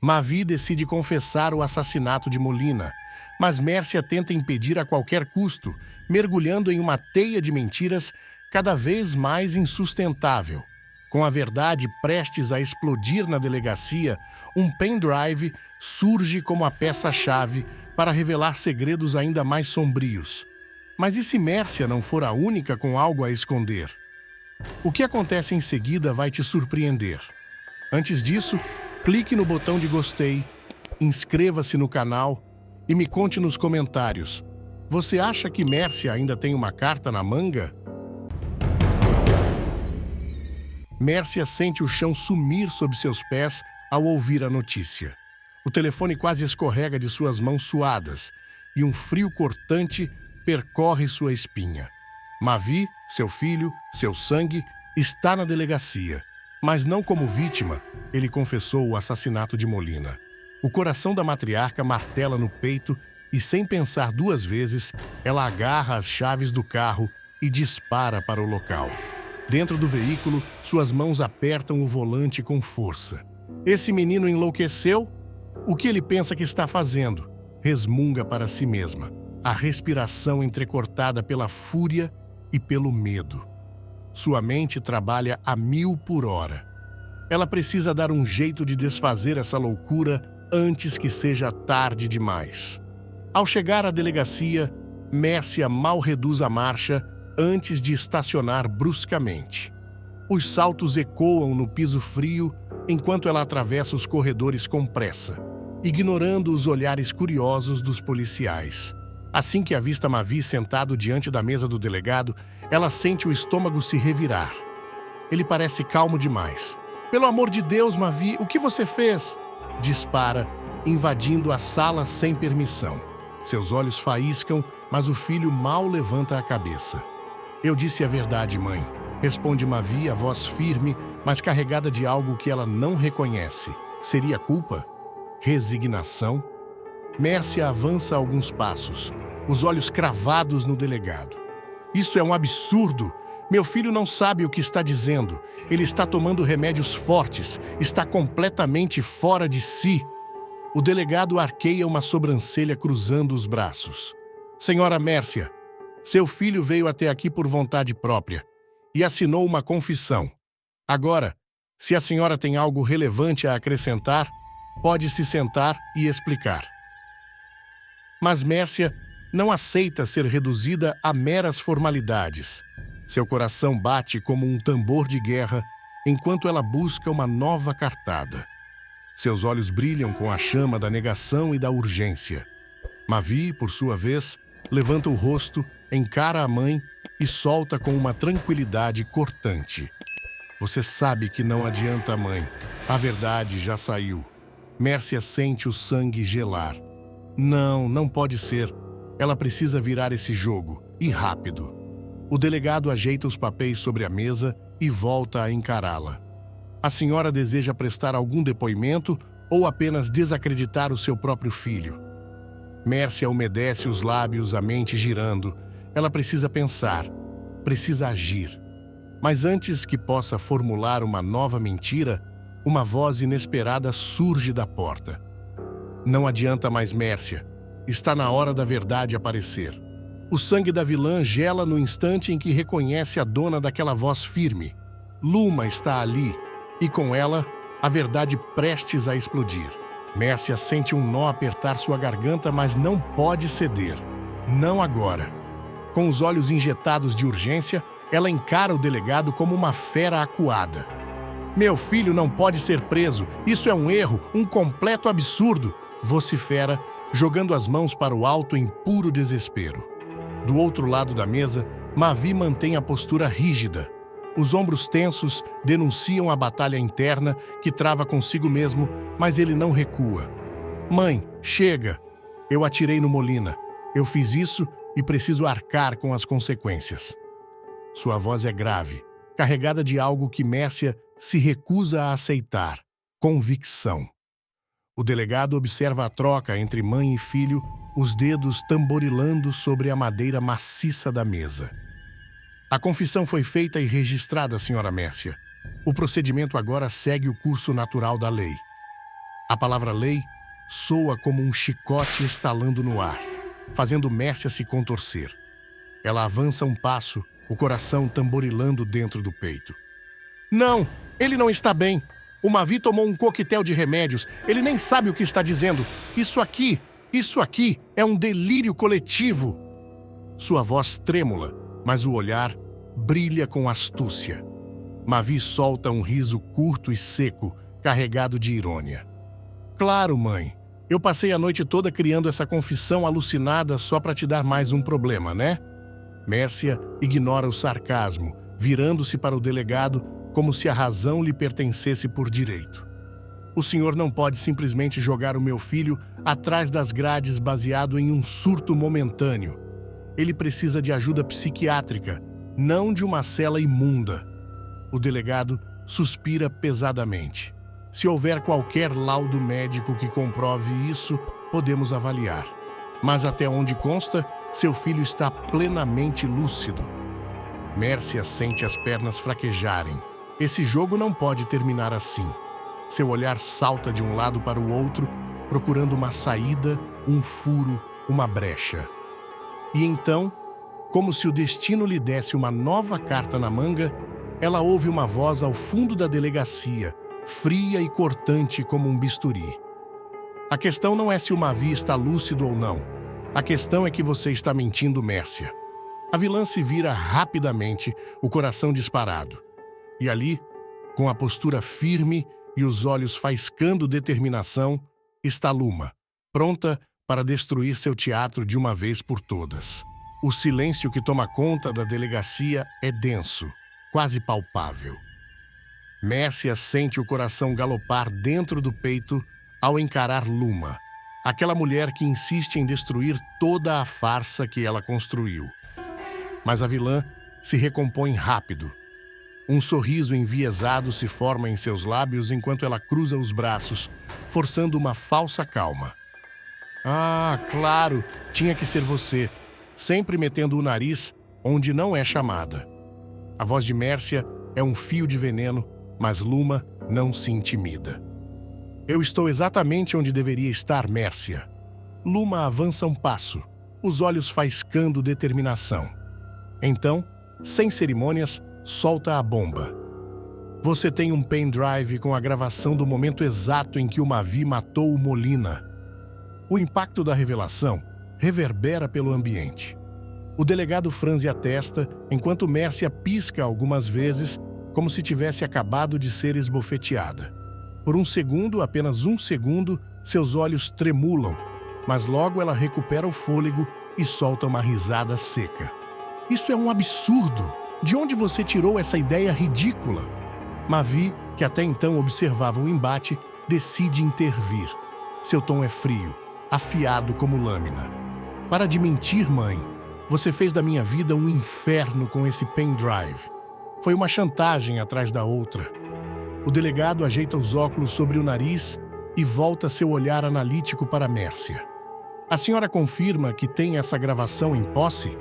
Mavi decide confessar o assassinato de Molina, mas Mércia tenta impedir a qualquer custo, mergulhando em uma teia de mentiras cada vez mais insustentável. Com a verdade prestes a explodir na delegacia, um pendrive surge como a peça-chave para revelar segredos ainda mais sombrios. Mas e se Mércia não for a única com algo a esconder? O que acontece em seguida vai te surpreender. Antes disso, clique no botão de gostei, inscreva-se no canal e me conte nos comentários. Você acha que Mércia ainda tem uma carta na manga? Mércia sente o chão sumir sob seus pés ao ouvir a notícia. O telefone quase escorrega de suas mãos suadas e um frio cortante percorre sua espinha. Mavi, seu filho, seu sangue, está na delegacia. Mas não como vítima, ele confessou o assassinato de Molina. O coração da matriarca martela no peito e, sem pensar duas vezes, ela agarra as chaves do carro e dispara para o local. Dentro do veículo, suas mãos apertam o volante com força. Esse menino enlouqueceu? O que ele pensa que está fazendo? Resmunga para si mesma, a respiração entrecortada pela fúria e pelo medo. Sua mente trabalha a 1000 por hora. Ela precisa dar um jeito de desfazer essa loucura antes que seja tarde demais. Ao chegar à delegacia, Mércia mal reduz a marcha antes de estacionar bruscamente. Os saltos ecoam no piso frio enquanto ela atravessa os corredores com pressa, ignorando os olhares curiosos dos policiais. Assim que avista Mavi sentado diante da mesa do delegado, ela sente o estômago se revirar. Ele parece calmo demais. "Pelo amor de Deus, Mavi, o que você fez?" Dispara, invadindo a sala sem permissão. Seus olhos faíscam, mas o filho mal levanta a cabeça. "Eu disse a verdade, mãe", responde Mavi, a voz firme, mas carregada de algo que ela não reconhece. Seria culpa? Resignação? Mércia avança alguns passos, os olhos cravados no delegado. "Isso é um absurdo! Meu filho não sabe o que está dizendo. Ele está tomando remédios fortes, está completamente fora de si." O delegado arqueia uma sobrancelha cruzando os braços. "Senhora Mércia, seu filho veio até aqui por vontade própria e assinou uma confissão. Agora, se a senhora tem algo relevante a acrescentar, pode se sentar e explicar." Mas Mércia não aceita ser reduzida a meras formalidades. Seu coração bate como um tambor de guerra enquanto ela busca uma nova cartada. Seus olhos brilham com a chama da negação e da urgência. Mavi, por sua vez, levanta o rosto, encara a mãe e solta com uma tranquilidade cortante. "Você sabe que não adianta, mãe. A verdade já saiu." Mércia sente o sangue gelar. Não pode ser. Ela precisa virar esse jogo, e rápido. O delegado ajeita os papéis sobre a mesa e volta a encará-la. "A senhora deseja prestar algum depoimento ou apenas desacreditar o seu próprio filho?" Mércia umedece os lábios, a mente girando. Ela precisa pensar, precisa agir. Mas antes que possa formular uma nova mentira, uma voz inesperada surge da porta. Não adianta mais, Mércia. Está na hora da verdade aparecer. O sangue da vilã gela no instante em que reconhece a dona daquela voz firme. Luma está ali, e com ela, a verdade prestes a explodir. Mércia sente um nó apertar sua garganta, mas não pode ceder. Não agora. Com os olhos injetados de urgência, ela encara o delegado como uma fera acuada. "Meu filho não pode ser preso. Isso é um erro, um completo absurdo", vocifera, jogando as mãos para o alto em puro desespero. Do outro lado da mesa, Mavi mantém a postura rígida. Os ombros tensos denunciam a batalha interna que trava consigo mesmo, mas ele não recua. "Mãe, chega! Eu atirei no Molina. Eu fiz isso e preciso arcar com as consequências." Sua voz é grave, carregada de algo que Mércia se recusa a aceitar: convicção. O delegado observa a troca entre mãe e filho, os dedos tamborilando sobre a madeira maciça da mesa. "A confissão foi feita e registrada, senhora Mércia. O procedimento agora segue o curso natural da lei." A palavra lei soa como um chicote estalando no ar, fazendo Mércia se contorcer. Ela avança um passo, o coração tamborilando dentro do peito. Não, ele não está bem. O Mavi tomou um coquetel de remédios. Ele nem sabe o que está dizendo. Isso aqui é um delírio coletivo. Sua voz trêmula, mas o olhar brilha com astúcia. Mavi solta um riso curto e seco, carregado de irônia. Claro, mãe. Eu passei a noite toda criando essa confissão alucinada só para te dar mais um problema, né? Mércia ignora o sarcasmo, virando-se para o delegado como se a razão lhe pertencesse por direito. O senhor não pode simplesmente jogar o meu filho atrás das grades baseado em um surto momentâneo. Ele precisa de ajuda psiquiátrica, não de uma cela imunda. O delegado suspira pesadamente. Se houver qualquer laudo médico que comprove isso, podemos avaliar. Mas até onde consta, seu filho está plenamente lúcido. Mércia sente as pernas fraquejarem. Esse jogo não pode terminar assim. Seu olhar salta de um lado para o outro, procurando uma saída, um furo, uma brecha. E então, como se o destino lhe desse uma nova carta na manga, ela ouve uma voz ao fundo da delegacia, fria e cortante como um bisturi. A questão não é se o Mavi está lúcido ou não. A questão é que você está mentindo, Mércia. A vilã se vira rapidamente, o coração disparado. E ali, com a postura firme e os olhos faiscando determinação, está Luma, pronta para destruir seu teatro de uma vez por todas. O silêncio que toma conta da delegacia é denso, quase palpável. Mércia sente o coração galopar dentro do peito ao encarar Luma, aquela mulher que insiste em destruir toda a farsa que ela construiu. Mas a vilã se recompõe rápido. Um sorriso enviesado se forma em seus lábios enquanto ela cruza os braços, forçando uma falsa calma. Ah, claro, tinha que ser você, sempre metendo o nariz onde não é chamada. A voz de Mércia é um fio de veneno, mas Luma não se intimida. Eu estou exatamente onde deveria estar, Mércia. Luma avança um passo, os olhos faiscando determinação. Então, sem cerimônias, solta a bomba. Você tem um pendrive com a gravação do momento exato em que o Mavi matou o Molina. O impacto da revelação reverbera pelo ambiente. O delegado franze a testa, enquanto Mércia pisca algumas vezes, como se tivesse acabado de ser esbofeteada. Por um segundo, apenas um segundo, seus olhos tremulam, mas logo ela recupera o fôlego e solta uma risada seca. Isso é um absurdo! De onde você tirou essa ideia ridícula? Mavi, que até então observava o embate, decide intervir. Seu tom é frio, afiado como lâmina. Para de mentir, mãe. Você fez da minha vida um inferno com esse pendrive. Foi uma chantagem atrás da outra. O delegado ajeita os óculos sobre o nariz e volta seu olhar analítico para Mércia. A senhora confirma que tem essa gravação em posse?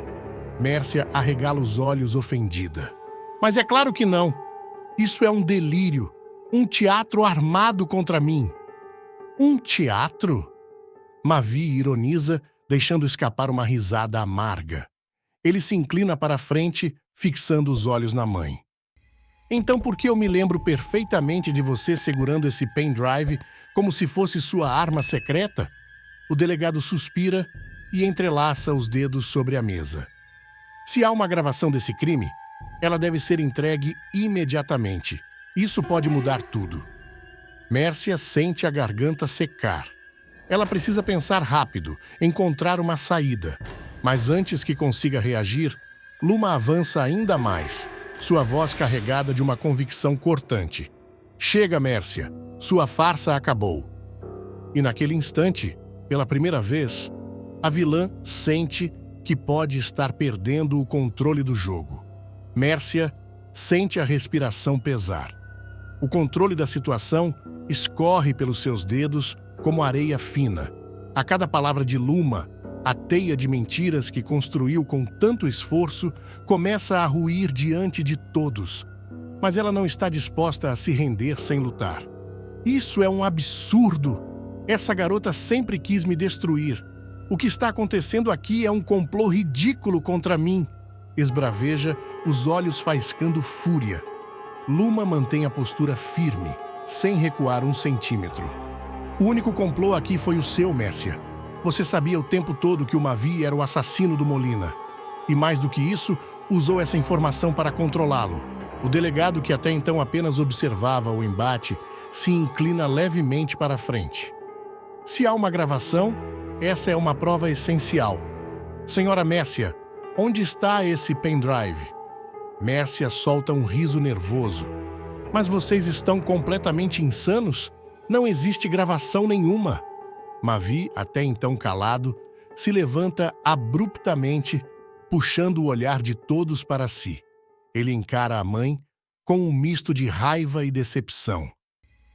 Mércia arregala os olhos ofendida. Mas é claro que não. Isso é um delírio. Um teatro armado contra mim. Um teatro? Mavi ironiza, deixando escapar uma risada amarga. Ele se inclina para a frente, fixando os olhos na mãe. Então por que eu me lembro perfeitamente de você segurando esse pendrive como se fosse sua arma secreta? O delegado suspira e entrelaça os dedos sobre a mesa. Se há uma gravação desse crime, ela deve ser entregue imediatamente. Isso pode mudar tudo. Mércia sente a garganta secar. Ela precisa pensar rápido, encontrar uma saída. Mas antes que consiga reagir, Luma avança ainda mais, sua voz carregada de uma convicção cortante. Chega, Mércia, sua farsa acabou. E naquele instante, pela primeira vez, a vilã sente que pode estar perdendo o controle do jogo. Mércia sente a respiração pesar. O controle da situação escorre pelos seus dedos como areia fina. A cada palavra de Luma, a teia de mentiras que construiu com tanto esforço começa a ruir diante de todos. Mas ela não está disposta a se render sem lutar. Isso é um absurdo! Essa garota sempre quis me destruir. O que está acontecendo aqui é um complô ridículo contra mim. Esbraveja, os olhos faiscando fúria. Luma mantém a postura firme, sem recuar um centímetro. O único complô aqui foi o seu, Mércia. Você sabia o tempo todo que o Mavi era o assassino do Molina. E mais do que isso, usou essa informação para controlá-lo. O delegado, que até então apenas observava o embate, se inclina levemente para a frente. Se há uma gravação, essa é uma prova essencial. Senhora Mércia, onde está esse pendrive? Mércia solta um riso nervoso. Mas vocês estão completamente insanos? Não existe gravação nenhuma. Mavi, até então calado, se levanta abruptamente, puxando o olhar de todos para si. Ele encara a mãe com um misto de raiva e decepção.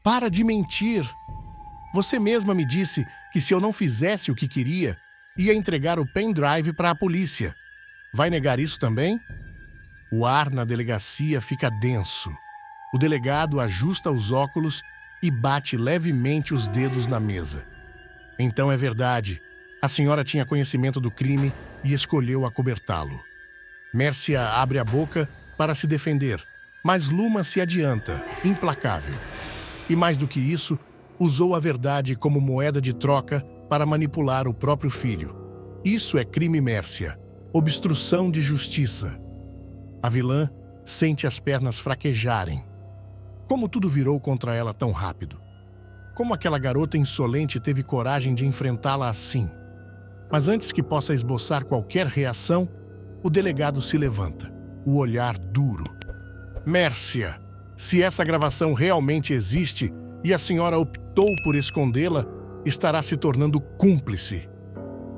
Para de mentir! Você mesma me disse que se eu não fizesse o que queria, ia entregar o pendrive para a polícia. Vai negar isso também? O ar na delegacia fica denso. O delegado ajusta os óculos e bate levemente os dedos na mesa. Então é verdade. A senhora tinha conhecimento do crime e escolheu acobertá-lo. Mércia abre a boca para se defender, mas Luma se adianta, implacável. E mais do que isso, usou a verdade como moeda de troca para manipular o próprio filho. Isso é crime, Mércia. Obstrução de justiça. A vilã sente as pernas fraquejarem. Como tudo virou contra ela tão rápido? Como aquela garota insolente teve coragem de enfrentá-la assim? Mas antes que possa esboçar qualquer reação, o delegado se levanta, o olhar duro. Mércia, se essa gravação realmente existe e a senhora optou por escondê-la, estará se tornando cúmplice.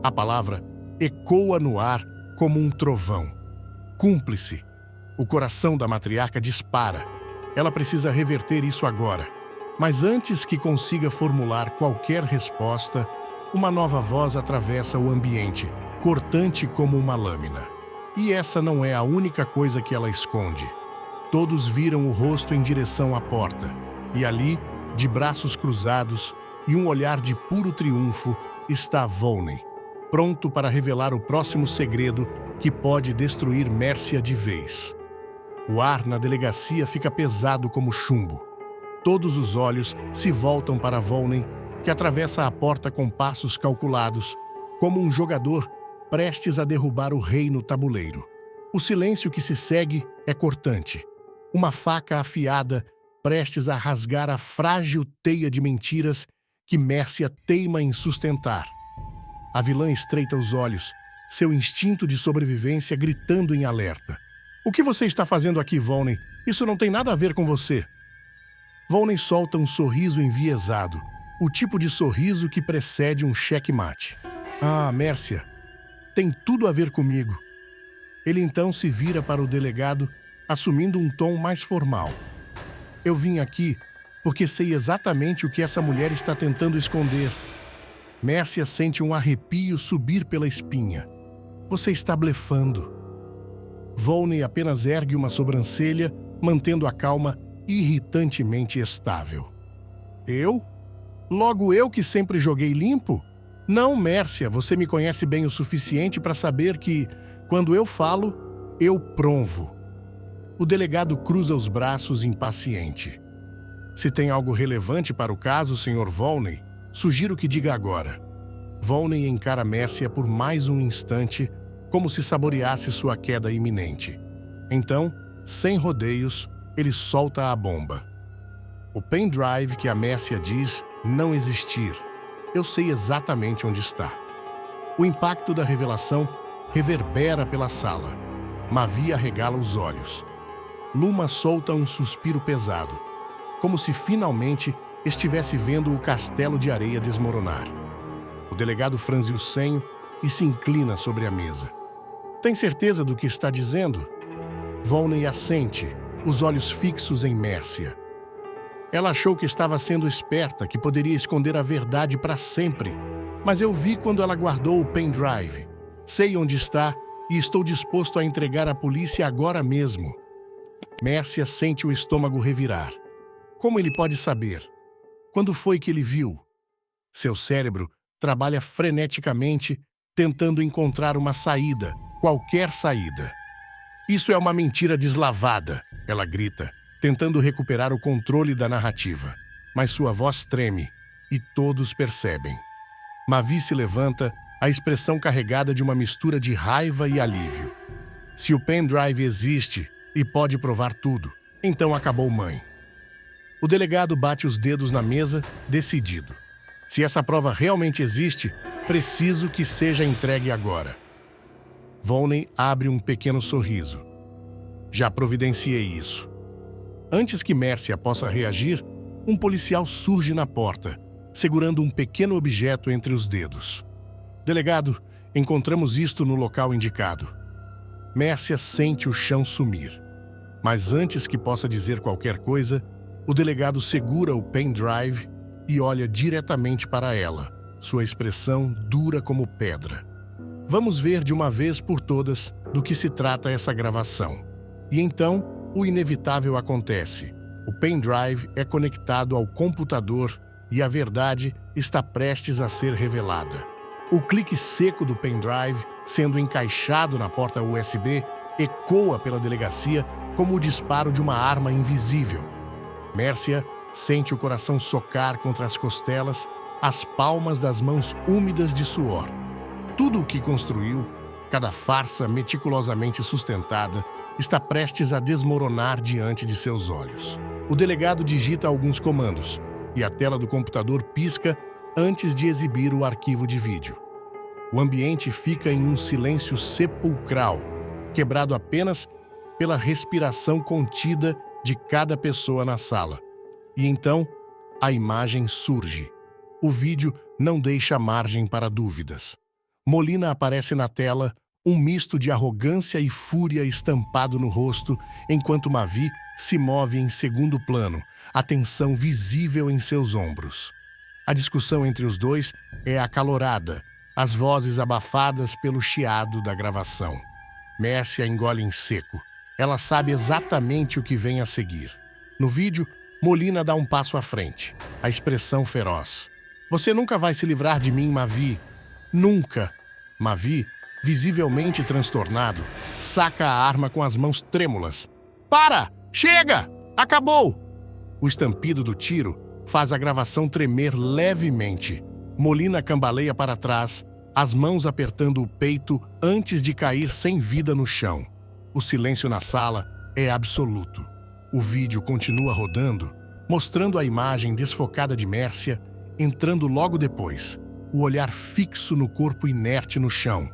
A palavra ecoa no ar como um trovão. Cúmplice. O coração da matriarca dispara. Ela precisa reverter isso agora. Mas antes que consiga formular qualquer resposta, uma nova voz atravessa o ambiente, cortante como uma lâmina. E essa não é a única coisa que ela esconde. Todos viram o rosto em direção à porta, e ali, de braços cruzados e um olhar de puro triunfo, está Volney, pronto para revelar o próximo segredo que pode destruir Mércia de vez. O ar na delegacia fica pesado como chumbo. Todos os olhos se voltam para Volney, que atravessa a porta com passos calculados, como um jogador prestes a derrubar o rei no tabuleiro. O silêncio que se segue é cortante. Uma faca afiada prestes a rasgar a frágil teia de mentiras que Mércia teima em sustentar. A vilã estreita os olhos, seu instinto de sobrevivência gritando em alerta. O que você está fazendo aqui, Volney? Isso não tem nada a ver com você. Volney solta um sorriso enviesado, o tipo de sorriso que precede um checkmate. Ah, Mércia, tem tudo a ver comigo. Ele então se vira para o delegado, assumindo um tom mais formal. Eu vim aqui porque sei exatamente o que essa mulher está tentando esconder. Mércia sente um arrepio subir pela espinha. Você está blefando. Volney apenas ergue uma sobrancelha, mantendo a calma irritantemente estável. Eu? Logo eu que sempre joguei limpo? Não, Mércia, você me conhece bem o suficiente para saber que, quando eu falo, eu provo. O delegado cruza os braços impaciente. Se tem algo relevante para o caso, Sr. Volney, sugiro que diga agora. Volney encara Mércia por mais um instante, como se saboreasse sua queda iminente. Então, sem rodeios, ele solta a bomba. O pendrive que a Mércia diz não existir. Eu sei exatamente onde está. O impacto da revelação reverbera pela sala. Mavi arregala os olhos. Luma solta um suspiro pesado, como se finalmente estivesse vendo o castelo de areia desmoronar. O delegado franze o senho e se inclina sobre a mesa. Tem certeza do que está dizendo? Volney assente, os olhos fixos em Mércia. Ela achou que estava sendo esperta, que poderia esconder a verdade para sempre. Mas eu vi quando ela guardou o pendrive. Sei onde está e estou disposto a entregar à polícia agora mesmo. Mércia sente o estômago revirar. Como ele pode saber? Quando foi que ele viu? Seu cérebro trabalha freneticamente, tentando encontrar uma saída, qualquer saída. Isso é uma mentira deslavada, ela grita, tentando recuperar o controle da narrativa. Mas sua voz treme e todos percebem. Mavi se levanta, a expressão carregada de uma mistura de raiva e alívio. Se o pendrive existe e pode provar tudo, então acabou, mãe. O delegado bate os dedos na mesa, decidido. Se essa prova realmente existe, preciso que seja entregue agora. Volney abre um pequeno sorriso. Já providenciei isso. Antes que Mércia possa reagir, um policial surge na porta, segurando um pequeno objeto entre os dedos. Delegado, encontramos isto no local indicado. Mércia sente o chão sumir. Mas antes que possa dizer qualquer coisa, o delegado segura o pendrive e olha diretamente para ela, sua expressão dura como pedra. Vamos ver de uma vez por todas do que se trata essa gravação. E então, o inevitável acontece. O pendrive é conectado ao computador e a verdade está prestes a ser revelada. O clique seco do pendrive, sendo encaixado na porta USB, ecoa pela delegacia como o disparo de uma arma invisível. Mércia sente o coração socar contra as costelas, as palmas das mãos úmidas de suor. Tudo o que construiu, cada farsa meticulosamente sustentada, está prestes a desmoronar diante de seus olhos. O delegado digita alguns comandos e a tela do computador pisca antes de exibir o arquivo de vídeo. O ambiente fica em um silêncio sepulcral, quebrado apenas pela respiração contida de cada pessoa na sala. E então, a imagem surge. O vídeo não deixa margem para dúvidas. Molina aparece na tela, um misto de arrogância e fúria estampado no rosto, enquanto Mavi se move em segundo plano, a tensão visível em seus ombros. A discussão entre os dois é acalorada, as vozes abafadas pelo chiado da gravação. Mércia engole em seco. Ela sabe exatamente o que vem a seguir. No vídeo, Molina dá um passo à frente, a expressão feroz. Você nunca vai se livrar de mim, Mavi. Nunca. Mavi, visivelmente transtornado, saca a arma com as mãos trêmulas. Para! Chega! Acabou! O estampido do tiro faz a gravação tremer levemente. Molina cambaleia para trás, as mãos apertando o peito antes de cair sem vida no chão. O silêncio na sala é absoluto. O vídeo continua rodando, mostrando a imagem desfocada de Mércia, entrando logo depois, o olhar fixo no corpo inerte no chão.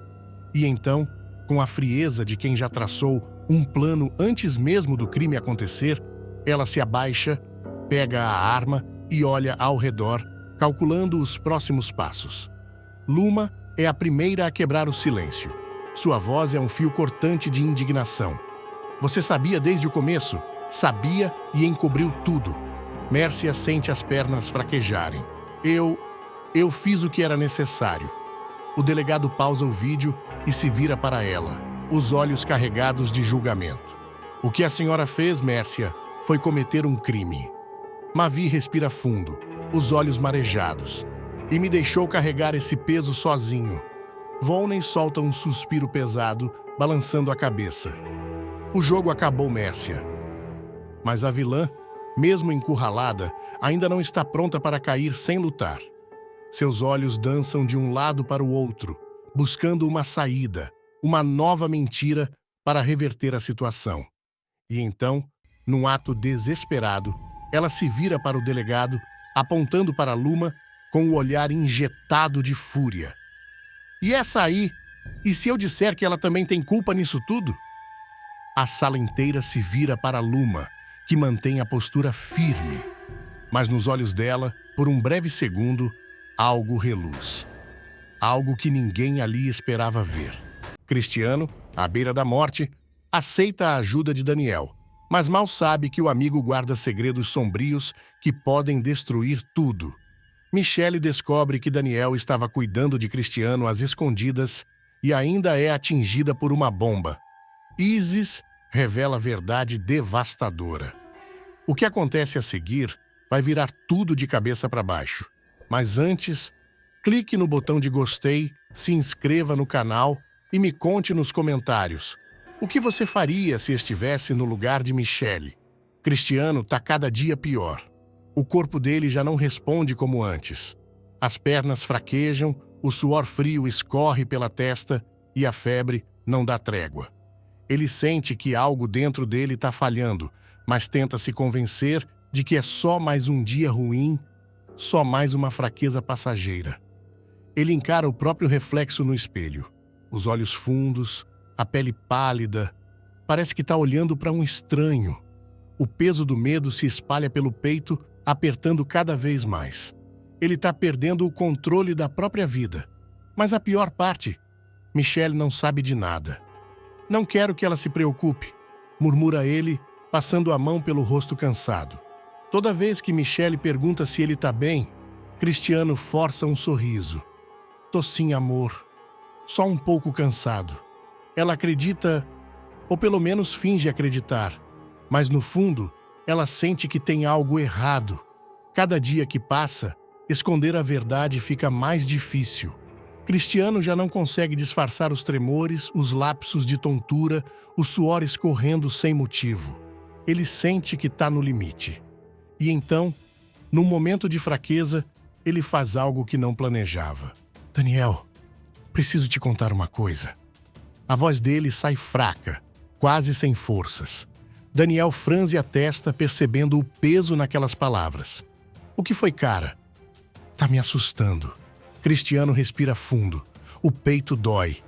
E então, com a frieza de quem já traçou um plano antes mesmo do crime acontecer, ela se abaixa, pega a arma e olha ao redor, calculando os próximos passos. Luma é a primeira a quebrar o silêncio. Sua voz é um fio cortante de indignação. Você sabia desde o começo, sabia e encobriu tudo. Mércia sente as pernas fraquejarem. Eu fiz o que era necessário. O delegado pausa o vídeo e se vira para ela, os olhos carregados de julgamento. O que a senhora fez, Mércia, foi cometer um crime. Mavi respira fundo, os olhos marejados, e me deixou carregar esse peso sozinho. Volney solta um suspiro pesado, balançando a cabeça. O jogo acabou, Mércia. Mas a vilã, mesmo encurralada, ainda não está pronta para cair sem lutar. Seus olhos dançam de um lado para o outro, buscando uma saída, uma nova mentira para reverter a situação. E então, num ato desesperado, ela se vira para o delegado, apontando para Luma com o olhar injetado de fúria. E essa aí? E se eu disser que ela também tem culpa nisso tudo? A sala inteira se vira para Luma, que mantém a postura firme. Mas nos olhos dela, por um breve segundo, algo reluz. Algo que ninguém ali esperava ver. Cristiano, à beira da morte, aceita a ajuda de Daniel, mas mal sabe que o amigo guarda segredos sombrios que podem destruir tudo. Michelle descobre que Daniel estava cuidando de Cristiano às escondidas e ainda é atingida por uma bomba. Isis revela a verdade devastadora. O que acontece a seguir vai virar tudo de cabeça para baixo. Mas antes, clique no botão de gostei, se inscreva no canal e me conte nos comentários o que você faria se estivesse no lugar de Michele. Cristiano tá cada dia pior. O corpo dele já não responde como antes. As pernas fraquejam, o suor frio escorre pela testa e a febre não dá trégua. Ele sente que algo dentro dele está falhando, mas tenta se convencer de que é só mais um dia ruim, só mais uma fraqueza passageira. Ele encara o próprio reflexo no espelho. Os olhos fundos, a pele pálida, parece que está olhando para um estranho. O peso do medo se espalha pelo peito, apertando cada vez mais. Ele está perdendo o controle da própria vida. Mas a pior parte, Michele não sabe de nada. Não quero que ela se preocupe, murmura ele, passando a mão pelo rosto cansado. Toda vez que Michele pergunta se ele está bem, Cristiano força um sorriso. Tô sim, amor. Só um pouco cansado. Ela acredita, ou pelo menos finge acreditar, mas no fundo, ela sente que tem algo errado. Cada dia que passa, esconder a verdade fica mais difícil. Cristiano já não consegue disfarçar os tremores, os lapsos de tontura, o suor escorrendo sem motivo. Ele sente que está no limite. E então, num momento de fraqueza, ele faz algo que não planejava. Daniel, preciso te contar uma coisa. A voz dele sai fraca, quase sem forças. Daniel franze a testa, percebendo o peso naquelas palavras. O que foi, cara? Tá me assustando. Cristiano respira fundo. O peito dói.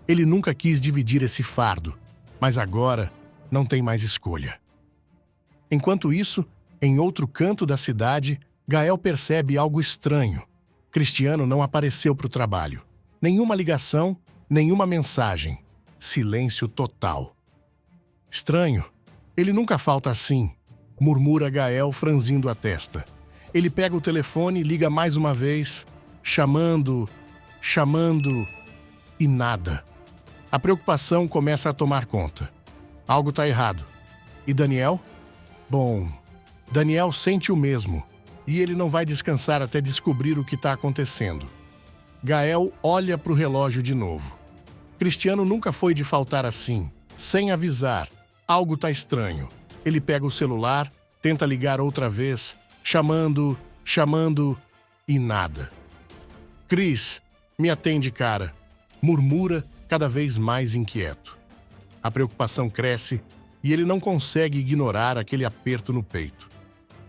Ele nunca quis dividir esse fardo, mas agora não tem mais escolha. Enquanto isso, em outro canto da cidade, Gael percebe algo estranho. Cristiano não apareceu para o trabalho. Nenhuma ligação, nenhuma mensagem. Silêncio total. Estranho. Ele nunca falta assim, murmura Gael, franzindo a testa. Ele pega o telefone e liga mais uma vez, chamando, e nada. A preocupação começa a tomar conta. Algo está errado. E Daniel? Bom, Daniel sente o mesmo, e ele não vai descansar até descobrir o que está acontecendo. Gael olha para o relógio de novo. Cristiano nunca foi de faltar assim, sem avisar. Algo está estranho. Ele pega o celular, tenta ligar outra vez, chamando, e nada. Cris, me atende, cara, murmura, cada vez mais inquieto. A preocupação cresce e ele não consegue ignorar aquele aperto no peito.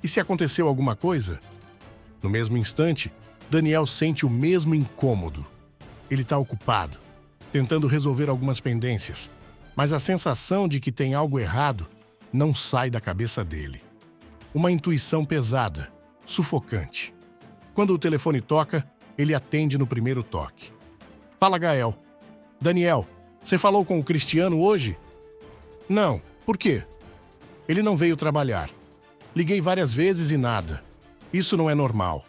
E se aconteceu alguma coisa? No mesmo instante, Daniel sente o mesmo incômodo. Ele está ocupado, tentando resolver algumas pendências, mas a sensação de que tem algo errado não sai da cabeça dele. Uma intuição pesada, sufocante. Quando o telefone toca, ele atende no primeiro toque. Fala, Gael. Daniel, você falou com o Cristiano hoje? Não. Por quê? Ele não veio trabalhar. Liguei várias vezes e nada. Isso não é normal.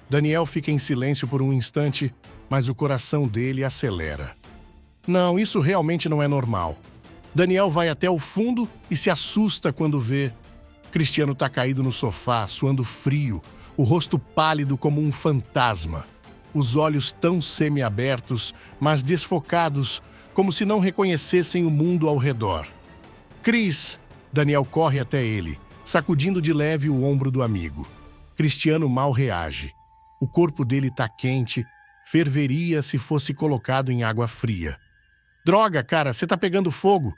Daniel fica em silêncio por um instante, mas o coração dele acelera. Não, isso realmente não é normal. Daniel vai até o fundo e se assusta quando vê. Cristiano está caído no sofá, suando frio, o rosto pálido como um fantasma. Os olhos tão semi-abertos, mas desfocados, como se não reconhecessem o mundo ao redor. Cris! Daniel corre até ele, sacudindo de leve o ombro do amigo. Cristiano mal reage. O corpo dele está quente, ferveria se fosse colocado em água fria. Droga, cara, você tá pegando fogo!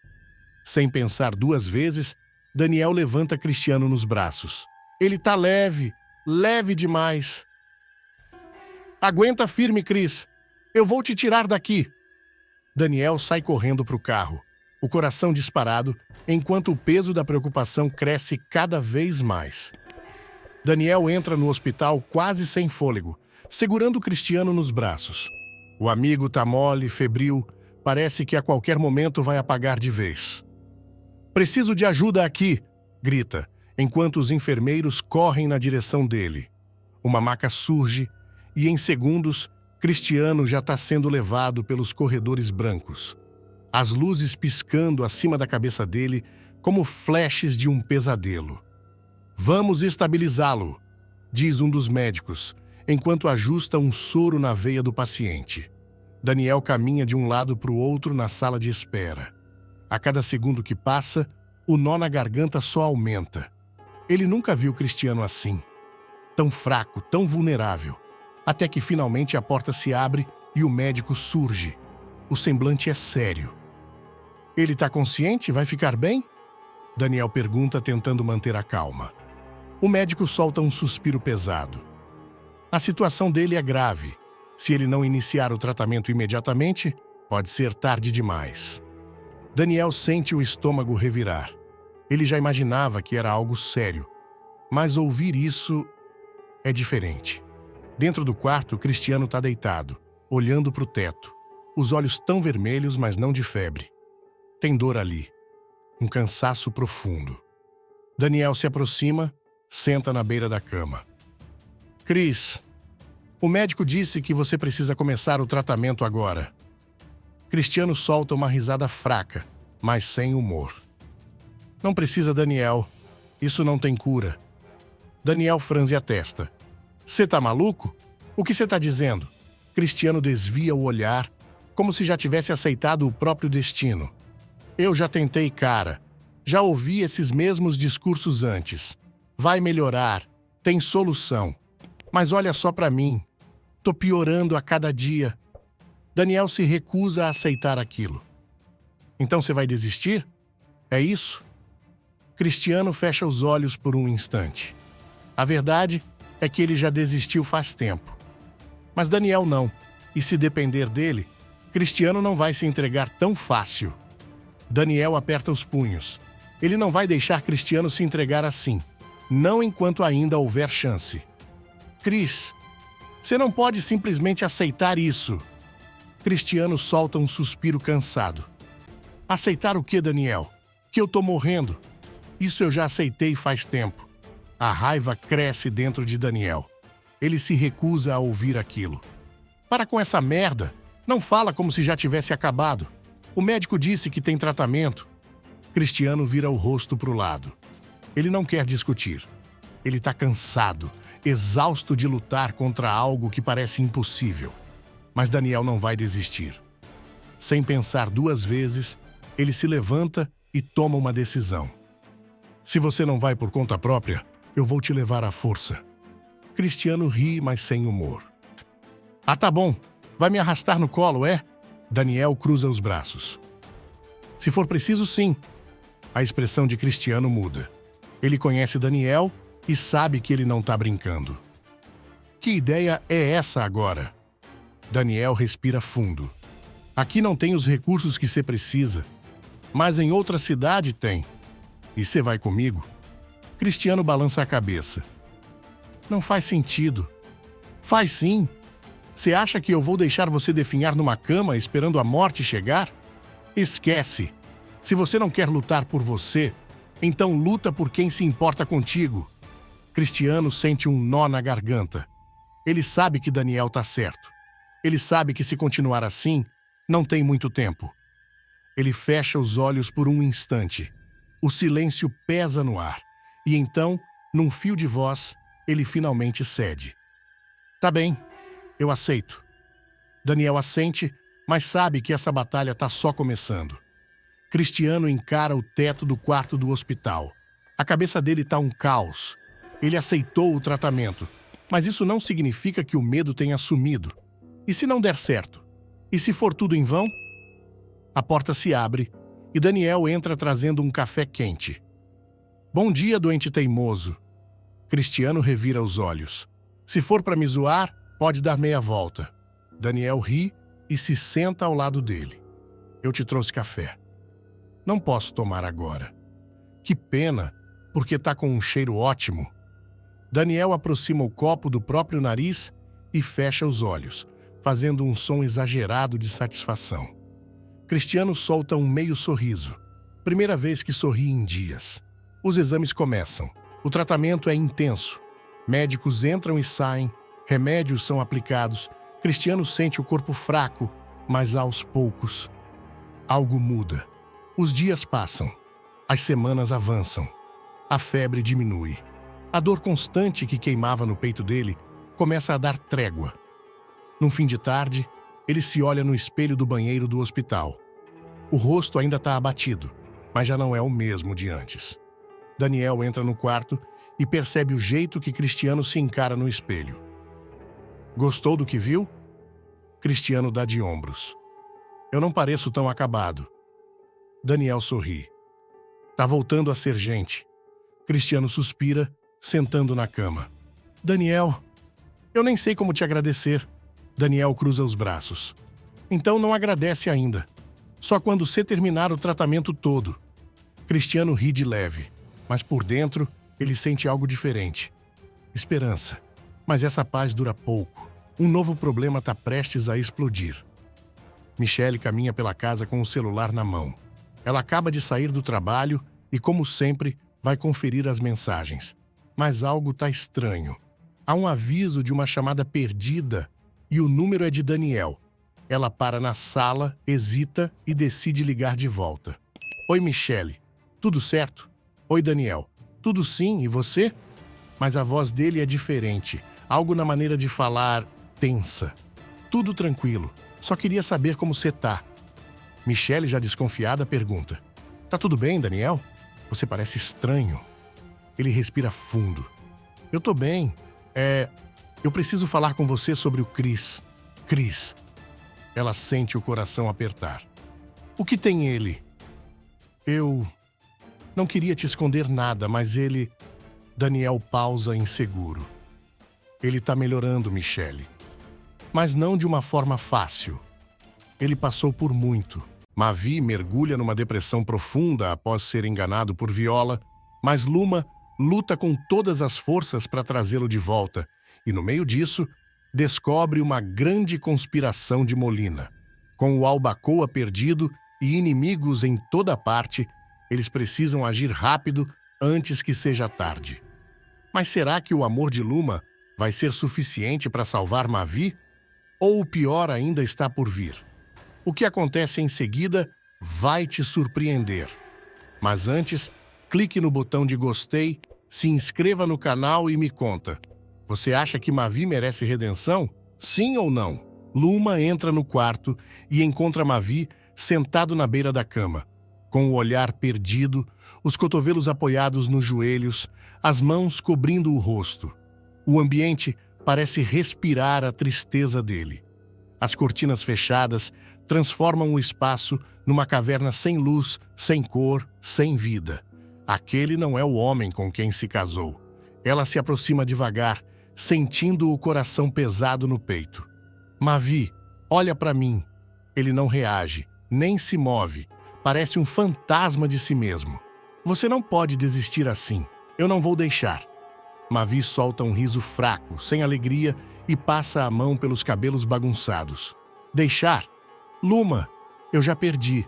Sem pensar duas vezes, Daniel levanta Cristiano nos braços. Ele tá leve, leve demais. Aguenta firme, Cris. Eu vou te tirar daqui. Daniel sai correndo pro carro, o coração disparado, enquanto o peso da preocupação cresce cada vez mais. Daniel entra no hospital quase sem fôlego, segurando Cristiano nos braços. O amigo tá mole, febril, parece que a qualquer momento vai apagar de vez. Preciso de ajuda aqui, grita, enquanto os enfermeiros correm na direção dele. Uma maca surge e, em segundos, Cristiano já está sendo levado pelos corredores brancos. As luzes piscando acima da cabeça dele como flashes de um pesadelo. Vamos estabilizá-lo, diz um dos médicos, enquanto ajusta um soro na veia do paciente. Daniel caminha de um lado para o outro na sala de espera. A cada segundo que passa, o nó na garganta só aumenta. Ele nunca viu Cristiano assim, tão fraco, tão vulnerável, até que finalmente a porta se abre e o médico surge. O semblante é sério. Ele está consciente? Vai ficar bem? Daniel pergunta, tentando manter a calma. O médico solta um suspiro pesado. A situação dele é grave. Se ele não iniciar o tratamento imediatamente, pode ser tarde demais. Daniel sente o estômago revirar. Ele já imaginava que era algo sério, mas ouvir isso é diferente. Dentro do quarto, Cristiano está deitado, olhando para o teto. Os olhos tão vermelhos, mas não de febre. Tem dor ali. Um cansaço profundo. Daniel se aproxima, senta na beira da cama. Cris, o médico disse que você precisa começar o tratamento agora. Cristiano solta uma risada fraca, mas sem humor. Não precisa, Daniel. Isso não tem cura. Daniel franze a testa. Você tá maluco? O que você tá dizendo? Cristiano desvia o olhar, como se já tivesse aceitado o próprio destino. Eu já tentei, cara. Já ouvi esses mesmos discursos antes. Vai melhorar. Tem solução. Mas olha só pra mim. Tô piorando a cada dia. Daniel se recusa a aceitar aquilo. Então você vai desistir? É isso? Cristiano fecha os olhos por um instante. A verdade é que ele já desistiu faz tempo. Mas Daniel não. E se depender dele, Cristiano não vai se entregar tão fácil. Daniel aperta os punhos. Ele não vai deixar Cristiano se entregar assim. Não enquanto ainda houver chance. Cris, você não pode simplesmente aceitar isso. Cristiano solta um suspiro cansado. Aceitar o quê, Daniel? Que eu tô morrendo. Isso eu já aceitei faz tempo. A raiva cresce dentro de Daniel. Ele se recusa a ouvir aquilo. Para com essa merda. Não fala como se já tivesse acabado. O médico disse que tem tratamento. Cristiano vira o rosto para o lado. Ele não quer discutir. Ele está cansado, exausto de lutar contra algo que parece impossível. Mas Daniel não vai desistir. Sem pensar duas vezes, ele se levanta e toma uma decisão. Se você não vai por conta própria, eu vou te levar à força. Cristiano ri, mas sem humor. Ah, tá bom. Vai me arrastar no colo, é? Daniel cruza os braços. Se for preciso, sim. A expressão de Cristiano muda. Ele conhece Daniel e sabe que ele não tá brincando. Que ideia é essa agora? Daniel respira fundo. Aqui não tem os recursos que você precisa, mas em outra cidade tem. E você vai comigo? Cristiano balança a cabeça. Não faz sentido. Faz sim. Você acha que eu vou deixar você definhar numa cama esperando a morte chegar? Esquece. Se você não quer lutar por você, então luta por quem se importa contigo. Cristiano sente um nó na garganta. Ele sabe que Daniel tá certo. Ele sabe que se continuar assim, não tem muito tempo. Ele fecha os olhos por um instante. O silêncio pesa no ar. E então, num fio de voz, ele finalmente cede. Tá bem, eu aceito. Daniel assente, mas sabe que essa batalha tá só começando. Cristiano encara o teto do quarto do hospital. A cabeça dele tá um caos. Ele aceitou o tratamento, mas isso não significa que o medo tenha sumido. E se não der certo? E se for tudo em vão? A porta se abre e Daniel entra trazendo um café quente. Bom dia, doente teimoso. Cristiano revira os olhos. Se for para me zoar, pode dar meia volta. Daniel ri e se senta ao lado dele. Eu te trouxe café. Não posso tomar agora. Que pena, porque tá com um cheiro ótimo. Daniel aproxima o copo do próprio nariz e fecha os olhos, fazendo um som exagerado de satisfação. Cristiano solta um meio sorriso. Primeira vez que sorri em dias. Os exames começam. O tratamento é intenso. Médicos entram e saem, remédios são aplicados. Cristiano sente o corpo fraco, mas aos poucos, algo muda. Os dias passam. As semanas avançam. A febre diminui. A dor constante que queimava no peito dele começa a dar trégua. Num fim de tarde, ele se olha no espelho do banheiro do hospital. O rosto ainda está abatido, mas já não é o mesmo de antes. Daniel entra no quarto e percebe o jeito que Cristiano se encara no espelho. Gostou do que viu? Cristiano dá de ombros. Eu não pareço tão acabado. Daniel sorri. Tá voltando a ser gente. Cristiano suspira, sentando na cama. Daniel, eu nem sei como te agradecer. Daniel cruza os braços. Então não agradece ainda. Só quando você terminar o tratamento todo. Cristiano ri de leve, mas por dentro ele sente algo diferente. Esperança. Mas essa paz dura pouco. Um novo problema está prestes a explodir. Michelle caminha pela casa com o celular na mão. Ela acaba de sair do trabalho e, como sempre, vai conferir as mensagens. Mas algo está estranho. Há um aviso de uma chamada perdida e o número é de Daniel. Ela para na sala, hesita e decide ligar de volta. Oi, Michelle. Tudo certo? Oi, Daniel. Tudo sim, e você? Mas a voz dele é diferente. Algo na maneira de falar tensa. Tudo tranquilo. Só queria saber como você tá. Michelle, já desconfiada, pergunta. Tá tudo bem, Daniel? Você parece estranho. Ele respira fundo. Eu tô bem. Eu preciso falar com você sobre o Chris. Chris. Ela sente o coração apertar. O que tem ele? Eu não queria te esconder nada, mas ele... Daniel pausa inseguro. Ele tá melhorando, Michelle. Mas não de uma forma fácil. Ele passou por muito. Mavi mergulha numa depressão profunda após ser enganado por Viola, mas Luma luta com todas as forças para trazê-lo de volta e, no meio disso, descobre uma grande conspiração de Molina. Com o Albacoa perdido e inimigos em toda parte, eles precisam agir rápido antes que seja tarde. Mas será que o amor de Luma vai ser suficiente para salvar Mavi? Ou o pior ainda está por vir? O que acontece em seguida vai te surpreender. Mas antes, clique no botão de gostei, se inscreva no canal e me conta. Você acha que Mavi merece redenção? Sim ou não? Luma entra no quarto e encontra Mavi sentado na beira da cama, com o olhar perdido, os cotovelos apoiados nos joelhos, as mãos cobrindo o rosto. O ambiente parece respirar a tristeza dele. As cortinas fechadas transformam o espaço numa caverna sem luz, sem cor, sem vida. Aquele não é o homem com quem se casou. Ela se aproxima devagar, sentindo o coração pesado no peito. Mavi, olha para mim. Ele não reage, nem se move. Parece um fantasma de si mesmo. Você não pode desistir assim. Eu não vou deixar. Mavi solta um riso fraco, sem alegria, e passa a mão pelos cabelos bagunçados. Deixar? Luma, eu já perdi.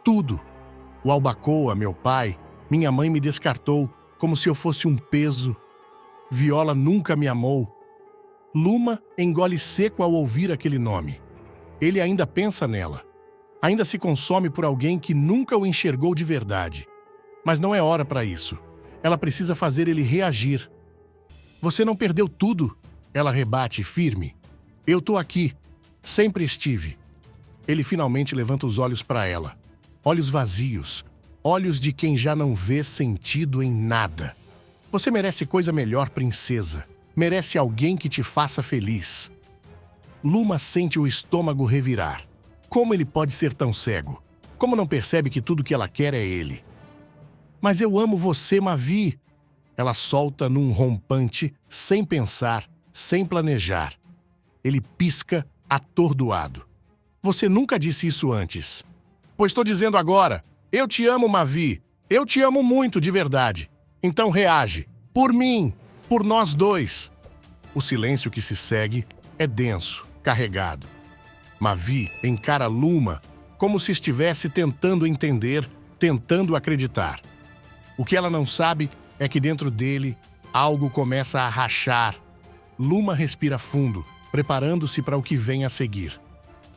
Tudo. O Albacoa, meu pai, minha mãe me descartou como se eu fosse um peso. Viola nunca me amou. Luma engole seco ao ouvir aquele nome. Ele ainda pensa nela. Ainda se consome por alguém que nunca o enxergou de verdade. Mas não é hora para isso. Ela precisa fazer ele reagir. Você não perdeu tudo? Ela rebate firme. Eu tô aqui. Sempre estive. Ele finalmente levanta os olhos para ela. Olhos vazios. Olhos de quem já não vê sentido em nada. Você merece coisa melhor, princesa. Merece alguém que te faça feliz. Luma sente o estômago revirar. Como ele pode ser tão cego? Como não percebe que tudo que ela quer é ele? Mas eu amo você, Mavi. Ela solta num rompante, sem pensar, sem planejar. Ele pisca, atordoado. Você nunca disse isso antes. Pois estou dizendo agora. Eu te amo, Mavi. Eu te amo muito, de verdade. Então reage. Por mim. Por nós dois. O silêncio que se segue é denso, carregado. Mavi encara Luma como se estivesse tentando entender, tentando acreditar. O que ela não sabe é que dentro dele algo começa a rachar. Luma respira fundo, preparando-se para o que vem a seguir.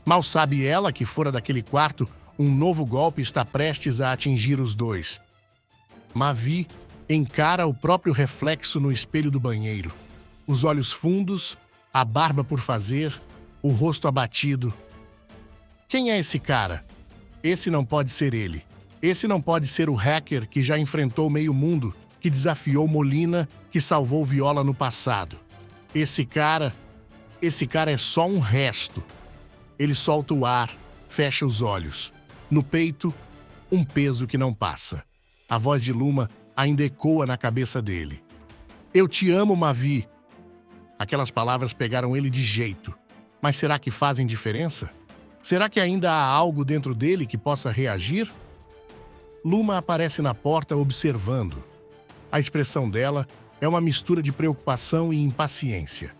Mal sabe ela que fora daquele quarto, um novo golpe está prestes a atingir os dois. Mavi Encara o próprio reflexo no espelho do banheiro. Os olhos fundos, a barba por fazer, o rosto abatido. Quem é esse cara? Esse não pode ser ele. Esse não pode ser o hacker que já enfrentou meio mundo, que desafiou Molina, que salvou Viola no passado. Esse cara é só um resto. Ele solta o ar, fecha os olhos. No peito, um peso que não passa. A voz de Luma ainda ecoa na cabeça dele. Eu te amo, Mavi. Aquelas palavras pegaram ele de jeito. Mas será que fazem diferença? Será que ainda há algo dentro dele que possa reagir? Luma aparece na porta observando. A expressão dela é uma mistura de preocupação e impaciência.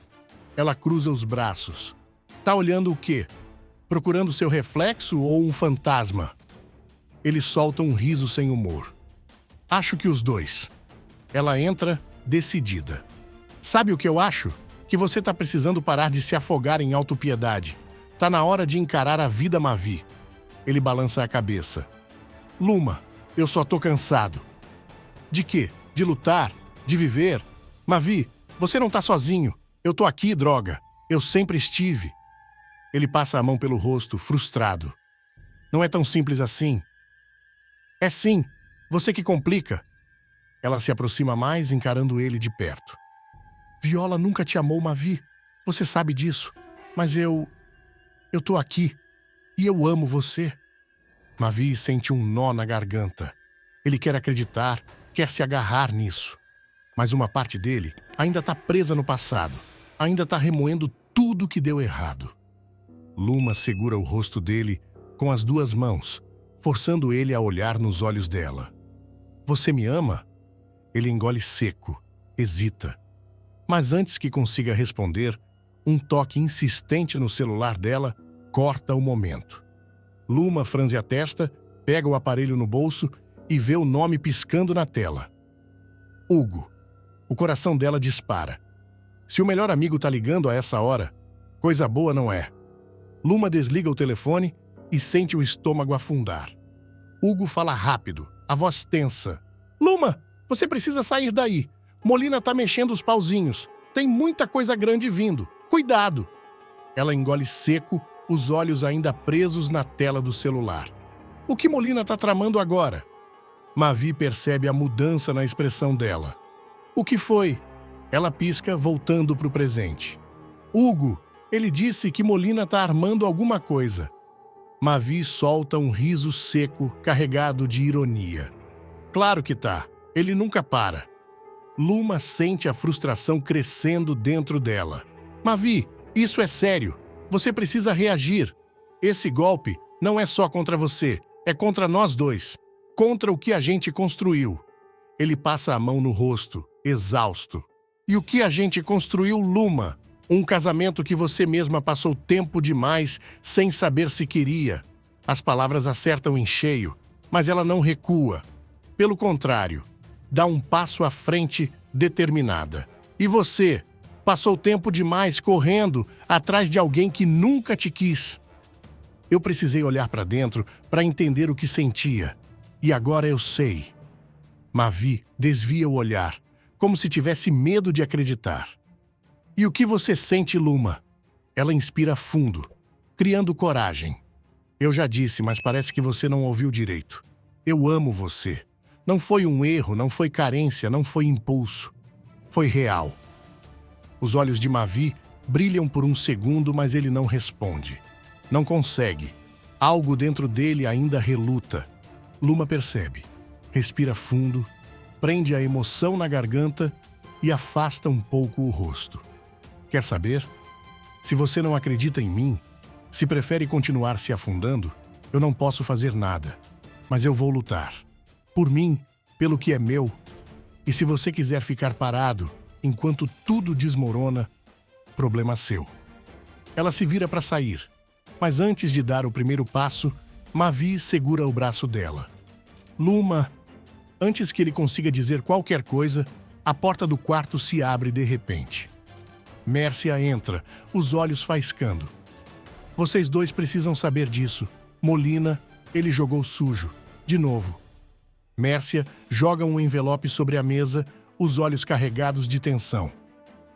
Ela cruza os braços. Tá olhando o quê? Procurando seu reflexo ou um fantasma? Ele solta um riso sem humor. Acho que os dois. Ela entra, decidida. Sabe o que eu acho? Que você tá precisando parar de se afogar em autopiedade. Tá na hora de encarar a vida, Mavi. Ele balança a cabeça. Luma, eu só tô cansado. De quê? De lutar? De viver? Mavi, você não tá sozinho. Eu tô aqui, droga. Eu sempre estive. Ele passa a mão pelo rosto, frustrado. Não é tão simples assim. É sim. Você que complica. Ela se aproxima mais, encarando ele de perto. Viola nunca te amou, Mavi. Você sabe disso. Mas eu tô aqui. E eu amo você. Mavi sente um nó na garganta. Ele quer acreditar, quer se agarrar nisso. Mas uma parte dele ainda tá presa no passado. Ainda tá remoendo tudo que deu errado. Luma segura o rosto dele com as duas mãos, forçando ele a olhar nos olhos dela. Você me ama? Ele engole seco, hesita. Mas antes que consiga responder, um toque insistente no celular dela corta o momento. Luma franze a testa, pega o aparelho no bolso e vê o nome piscando na tela. Hugo. O coração dela dispara. Se o melhor amigo tá ligando a essa hora, coisa boa não é. Luma desliga o telefone e sente o estômago afundar. Hugo fala rápido, a voz tensa. Luma, você precisa sair daí. Molina tá mexendo os pauzinhos. Tem muita coisa grande vindo. Cuidado! Ela engole seco, os olhos ainda presos na tela do celular. O que Molina tá tramando agora? Mavi percebe a mudança na expressão dela. O que foi? Ela pisca, voltando pro presente. Hugo, ele disse que Molina tá armando alguma coisa. Mavi solta um riso seco, carregado de ironia. Claro que tá. Ele nunca para. Luma sente a frustração crescendo dentro dela. Mavi, isso é sério. Você precisa reagir. Esse golpe não é só contra você, é contra nós dois. Contra o que a gente construiu. Ele passa a mão no rosto, exausto. E o que a gente construiu, Luma? Um casamento que você mesma passou tempo demais sem saber se queria. As palavras acertam em cheio, mas ela não recua. Pelo contrário, dá um passo à frente determinada. E você? Passou tempo demais correndo atrás de alguém que nunca te quis. Eu precisei olhar para dentro para entender o que sentia. E agora eu sei. Mavi desvia o olhar, como se tivesse medo de acreditar. E o que você sente, Luma? Ela inspira fundo, criando coragem. Eu já disse, mas parece que você não ouviu direito. Eu amo você. Não foi um erro, não foi carência, não foi impulso. Foi real. Os olhos de Mavi brilham por um segundo, mas ele não responde. Não consegue. Algo dentro dele ainda reluta. Luma percebe. Respira fundo, prende a emoção na garganta e afasta um pouco o rosto. Quer saber? Se você não acredita em mim, se prefere continuar se afundando, eu não posso fazer nada. Mas eu vou lutar. Por mim, pelo que é meu. E se você quiser ficar parado enquanto tudo desmorona, problema seu. Ela se vira para sair, mas antes de dar o primeiro passo, Mavi segura o braço dela. Luma. Antes que ele consiga dizer qualquer coisa, a porta do quarto se abre de repente. Mércia entra, os olhos faiscando. Vocês dois precisam saber disso. Molina, ele jogou sujo. De novo. Mércia joga um envelope sobre a mesa, os olhos carregados de tensão.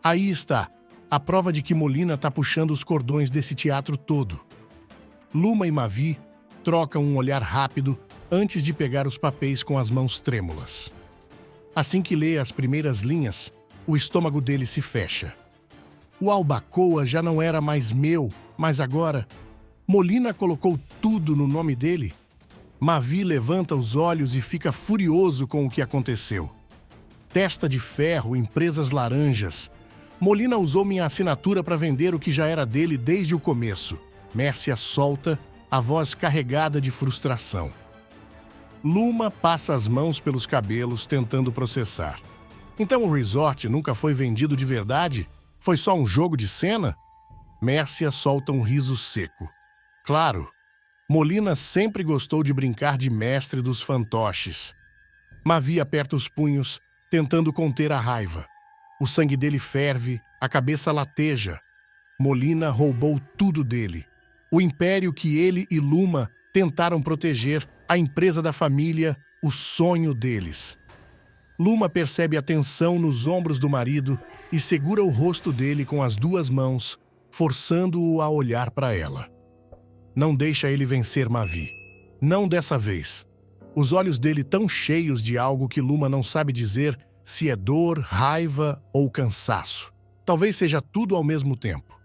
Aí está, a prova de que Molina está puxando os cordões desse teatro todo. Luma e Mavi trocam um olhar rápido antes de pegar os papéis com as mãos trêmulas. Assim que lê as primeiras linhas, o estômago dele se fecha. O Albacoa já não era mais meu, mas agora Molina colocou tudo no nome dele? Mavi levanta os olhos e fica furioso com o que aconteceu. Testa de ferro, empresas laranjas. Molina usou minha assinatura para vender o que já era dele desde o começo. Mércia solta, a voz carregada de frustração. Luma passa as mãos pelos cabelos, tentando processar. Então o resort nunca foi vendido de verdade? Foi só um jogo de cena? Mércia solta um riso seco. Claro, Molina sempre gostou de brincar de mestre dos fantoches. Mavi aperta os punhos, tentando conter a raiva. O sangue dele ferve, a cabeça lateja. Molina roubou tudo dele. O império que ele e Luma tentaram proteger, a empresa da família, o sonho deles. Luma percebe a tensão nos ombros do marido e segura o rosto dele com as duas mãos, forçando-o a olhar para ela. Não deixa ele vencer Mavi. Não dessa vez. Os olhos dele tão cheios de algo que Luma não sabe dizer se é dor, raiva ou cansaço. Talvez seja tudo ao mesmo tempo.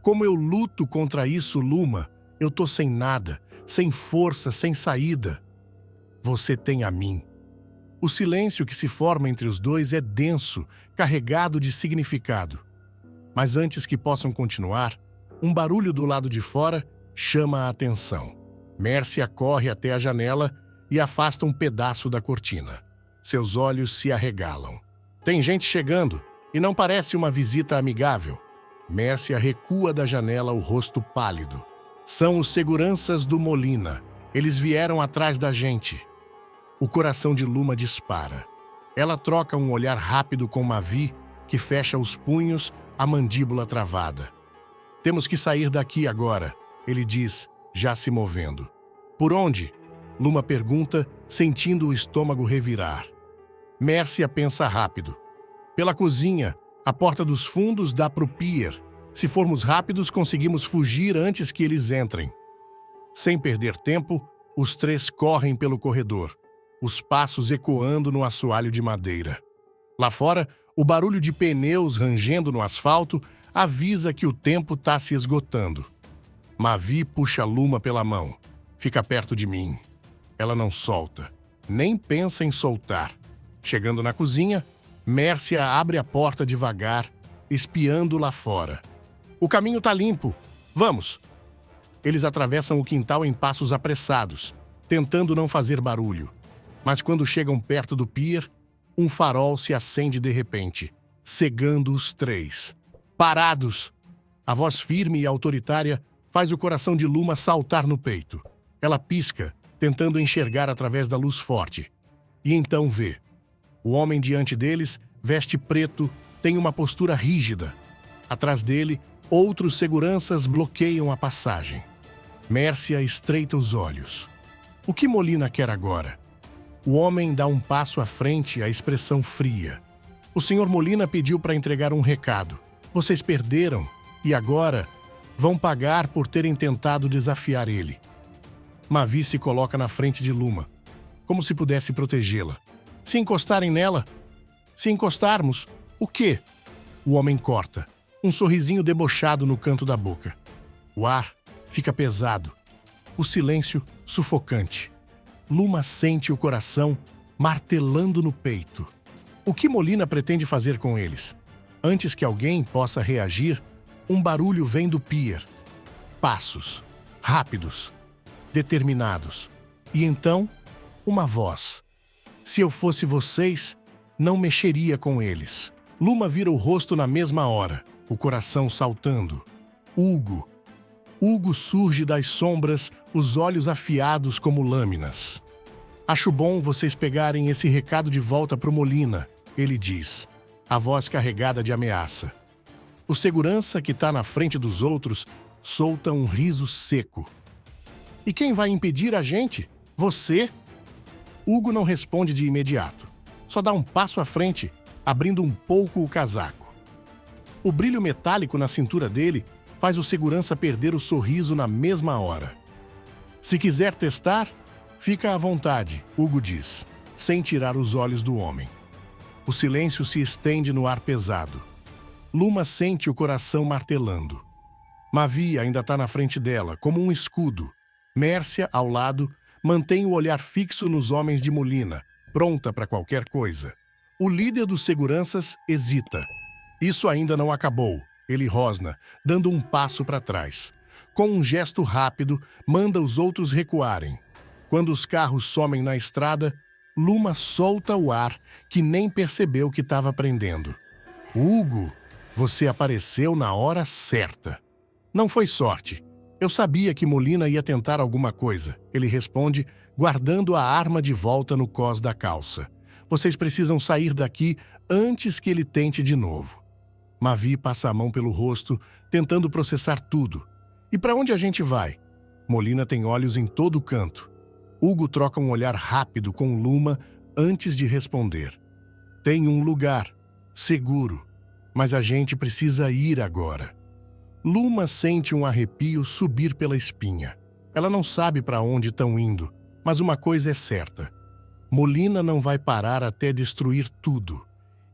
Como eu luto contra isso, Luma? Eu tô sem nada, sem força, sem saída. Você tem a mim. O silêncio que se forma entre os dois é denso, carregado de significado. Mas antes que possam continuar, um barulho do lado de fora chama a atenção. Mércia corre até a janela e afasta um pedaço da cortina. Seus olhos se arregalam. Tem gente chegando, e não parece uma visita amigável. Mércia recua da janela, o rosto pálido. São os seguranças do Molina. Eles vieram atrás da gente. O coração de Luma dispara. Ela troca um olhar rápido com Mavi, que fecha os punhos, a mandíbula travada. Temos que sair daqui agora, ele diz, já se movendo. Por onde? Luma pergunta, sentindo o estômago revirar. Mércia pensa rápido. Pela cozinha, a porta dos fundos dá para o pier. Se formos rápidos, conseguimos fugir antes que eles entrem. Sem perder tempo, os três correm pelo corredor, os passos ecoando no assoalho de madeira. Lá fora, o barulho de pneus rangendo no asfalto avisa que o tempo está se esgotando. Mavi puxa Luma pela mão. Fica perto de mim. Ela não solta, nem pensa em soltar. Chegando na cozinha, Mércia abre a porta devagar, espiando lá fora. O caminho tá limpo. Vamos! Eles atravessam o quintal em passos apressados, tentando não fazer barulho. Mas quando chegam perto do pier, um farol se acende de repente, cegando os três. Parados! A voz firme e autoritária faz o coração de Luma saltar no peito. Ela pisca, tentando enxergar através da luz forte. E então vê. O homem diante deles veste preto, tem uma postura rígida. Atrás dele, outros seguranças bloqueiam a passagem. Mércia estreita os olhos. O que Molina quer agora? O homem dá um passo à frente, a expressão fria. O senhor Molina pediu para entregar um recado. Vocês perderam e agora vão pagar por terem tentado desafiar ele. Mavi se coloca na frente de Luma, como se pudesse protegê-la. Se encostarem nela? Se encostarmos, o quê? O homem corta, um sorrisinho debochado no canto da boca. O ar fica pesado, o silêncio sufocante. Luma sente o coração martelando no peito. O que Molina pretende fazer com eles? Antes que alguém possa reagir, um barulho vem do pier. Passos, rápidos, determinados. E então, uma voz. Se eu fosse vocês, não mexeria com eles. Luma vira o rosto na mesma hora, o coração saltando. Hugo. Hugo surge das sombras, os olhos afiados como lâminas. Acho bom vocês pegarem esse recado de volta pro Molina, ele diz, a voz carregada de ameaça. O segurança que está na frente dos outros solta um riso seco. E quem vai impedir a gente? Você? Hugo não responde de imediato. Só dá um passo à frente, abrindo um pouco o casaco. O brilho metálico na cintura dele faz o segurança perder o sorriso na mesma hora. Se quiser testar, fica à vontade, Hugo diz, sem tirar os olhos do homem. O silêncio se estende no ar pesado. Luma sente o coração martelando. Mavi ainda está na frente dela, como um escudo. Mércia, ao lado, mantém o olhar fixo nos homens de Molina, pronta para qualquer coisa. O líder dos seguranças hesita. Isso ainda não acabou, ele rosna, dando um passo para trás. Com um gesto rápido, manda os outros recuarem. Quando os carros somem na estrada, Luma solta o ar que nem percebeu que estava prendendo. Hugo, você apareceu na hora certa. Não foi sorte. Eu sabia que Molina ia tentar alguma coisa, ele responde, guardando a arma de volta no cós da calça. Vocês precisam sair daqui antes que ele tente de novo. Mavi passa a mão pelo rosto, tentando processar tudo. E para onde a gente vai? Molina tem olhos em todo canto. Hugo troca um olhar rápido com Luma antes de responder. Tem um lugar, seguro, mas a gente precisa ir agora. Luma sente um arrepio subir pela espinha. Ela não sabe para onde estão indo, mas uma coisa é certa. Molina não vai parar até destruir tudo.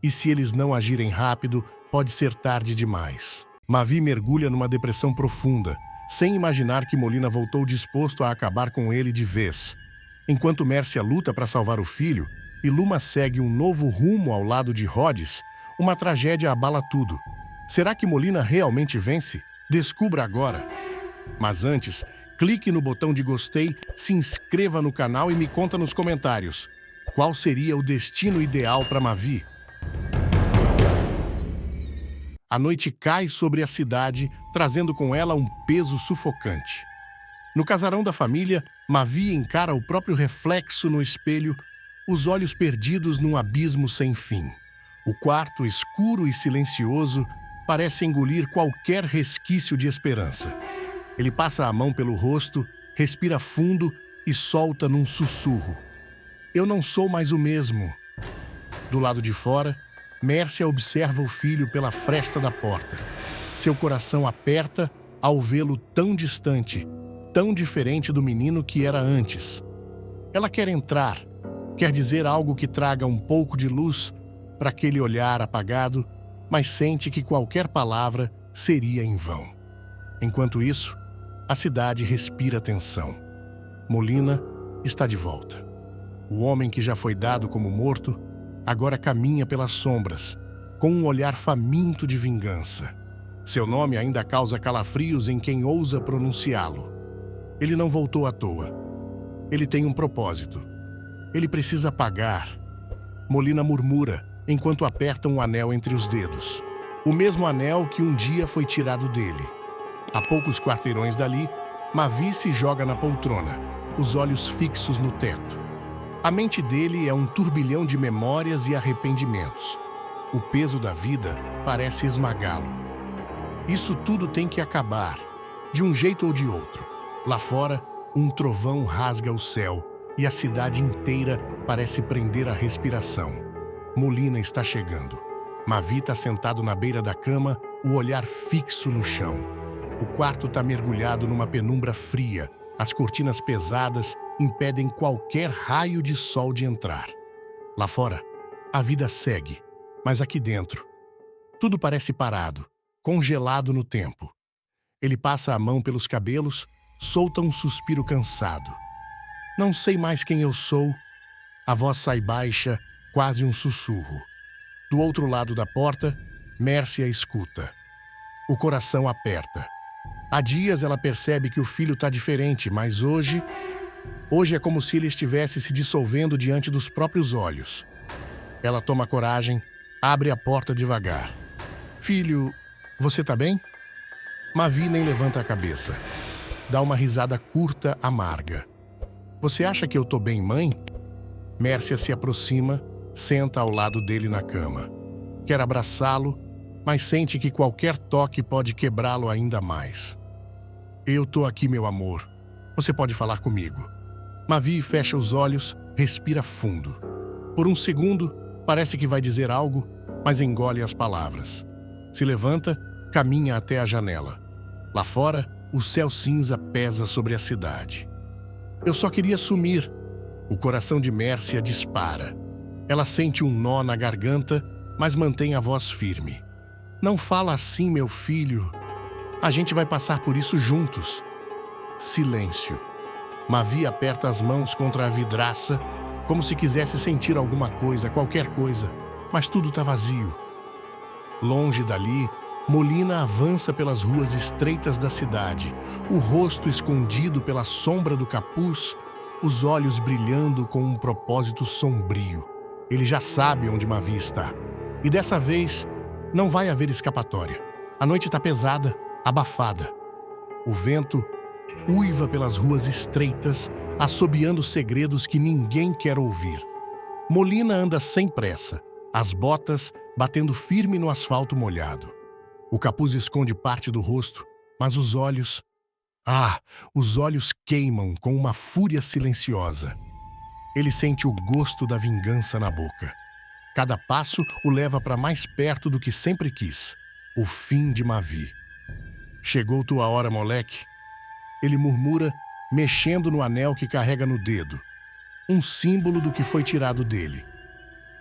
E se eles não agirem rápido, pode ser tarde demais. Mavi mergulha numa depressão profunda, sem imaginar que Molina voltou disposto a acabar com ele de vez. Enquanto Mércia luta para salvar o filho e Luma segue um novo rumo ao lado de Rhodes, uma tragédia abala tudo. Será que Molina realmente vence? Descubra agora. Mas antes, clique no botão de gostei, se inscreva no canal e me conta nos comentários. Qual seria o destino ideal para Mavi? A noite cai sobre a cidade, trazendo com ela um peso sufocante. No casarão da família, Mavi encara o próprio reflexo no espelho, os olhos perdidos num abismo sem fim. O quarto, escuro e silencioso, parece engolir qualquer resquício de esperança. Ele passa a mão pelo rosto, respira fundo e solta num sussurro. Eu não sou mais o mesmo. Do lado de fora, Mércia observa o filho pela fresta da porta. Seu coração aperta ao vê-lo tão distante, tão diferente do menino que era antes. Ela quer entrar, quer dizer algo que traga um pouco de luz para aquele olhar apagado, mas sente que qualquer palavra seria em vão. Enquanto isso, a cidade respira tensão. Molina está de volta. O homem que já foi dado como morto agora caminha pelas sombras, com um olhar faminto de vingança. Seu nome ainda causa calafrios em quem ousa pronunciá-lo. Ele não voltou à toa. Ele tem um propósito. Ele precisa pagar. Molina murmura, enquanto aperta um anel entre os dedos. O mesmo anel que um dia foi tirado dele. A poucos quarteirões dali, Mavi se joga na poltrona, os olhos fixos no teto. A mente dele é um turbilhão de memórias e arrependimentos. O peso da vida parece esmagá-lo. Isso tudo tem que acabar, de um jeito ou de outro. Lá fora, um trovão rasga o céu e a cidade inteira parece prender a respiração. Molina está chegando. Mavi está sentado na beira da cama, o olhar fixo no chão. O quarto está mergulhado numa penumbra fria. As cortinas pesadas impedem qualquer raio de sol de entrar. Lá fora, a vida segue, mas aqui dentro, tudo parece parado, congelado no tempo. Ele passa a mão pelos cabelos, solta um suspiro cansado. Não sei mais quem eu sou. A voz sai baixa, quase um sussurro. Do outro lado da porta, Mércia escuta. O coração aperta. Há dias ela percebe que o filho está diferente, mas hoje é como se ele estivesse se dissolvendo diante dos próprios olhos. Ela toma coragem, abre a porta devagar. Filho, você tá bem? Mavi nem levanta a cabeça. Dá uma risada curta, amarga. Você acha que eu tô bem, mãe? Mércia se aproxima, senta ao lado dele na cama. Quer abraçá-lo, mas sente que qualquer toque pode quebrá-lo ainda mais. Eu tô aqui, meu amor. Você pode falar comigo. Mavi fecha os olhos, respira fundo. Por um segundo, parece que vai dizer algo, mas engole as palavras. Se levanta, caminha até a janela. Lá fora, o céu cinza pesa sobre a cidade. Eu só queria sumir. O coração de Mércia dispara. Ela sente um nó na garganta, mas mantém a voz firme. Não fala assim, meu filho. A gente vai passar por isso juntos. Silêncio. Mavi aperta as mãos contra a vidraça, como se quisesse sentir alguma coisa, qualquer coisa, mas tudo está vazio. Longe dali, Molina avança pelas ruas estreitas da cidade, o rosto escondido pela sombra do capuz, os olhos brilhando com um propósito sombrio. Ele já sabe onde Mavi está. E dessa vez, não vai haver escapatória. A noite está pesada, abafada. O vento uiva pelas ruas estreitas, assobiando segredos que ninguém quer ouvir. Molina anda sem pressa, as botas batendo firme no asfalto molhado. O capuz esconde parte do rosto, mas os olhos... os olhos queimam com uma fúria silenciosa. Ele sente o gosto da vingança na boca. Cada passo o leva para mais perto do que sempre quis. O fim de Mavi. Chegou tua hora, moleque. Ele murmura, mexendo no anel que carrega no dedo. Um símbolo do que foi tirado dele.